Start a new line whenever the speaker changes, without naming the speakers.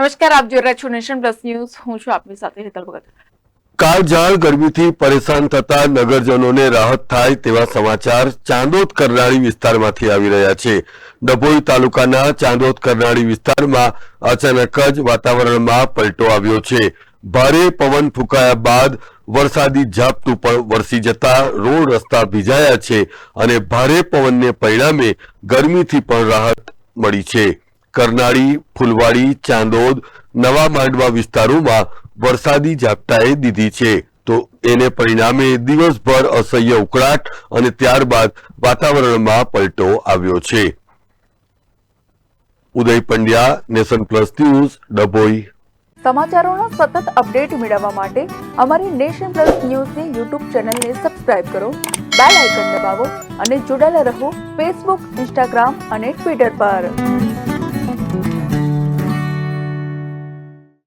નમસ્કાર, આપ જોઈ રહ્યા છો નેશન પ્લસ ન્યૂઝ. હું છું આપની સાથે હેતલ ભગત.
કાળઝાળ ગરમીથી પરેશાન થતા નગરજનોને રાહત થાય તેવા સમાચાર ચાંદોદ કરનાળી વિસ્તારમાંથી આવી રહ્યા છે. ડભોઈ તાલુકાના ચાંદોદ કરનાળી વિસ્તારમાં અચાનક જ વાતાવરણમાં પલટો આવ્યો છે. ભારે પવન ફૂંકાયા બાદ વરસાદી ઝાપટું પણ વરસી જતા રોડ રસ્તા ભીજાયા છે અને ભારે પવનને પરિણામે ગરમીથી પણ રાહત મળી છે. કરનાળી, ફુલવાડી, ચાંદોદ, નવા માંડવા વિસ્તારોમાં વરસાદી ઝાપટાએ દીધી છે તો એને પરિણામે દિવસભર અસહ્ય ઉકળાટ અને ત્યારબાદ વાતાવરણમાં પલટો આવ્યો છે. Uday Pandya, nation plus news, Dabhoi.
સમાચારોનો સતત અપડેટ મેળવવા માટે અમારી નેશન પ્લસ ન્યૂઝની યુટ્યુબ ચેનલને સબસ્ક્રાઇબ કરો, બેલ આઇકન દબાવો અને જોડાયેલા રહો ફેસબુક, ઇન્સ્ટાગ્રામ અને ટ્વિટર પર.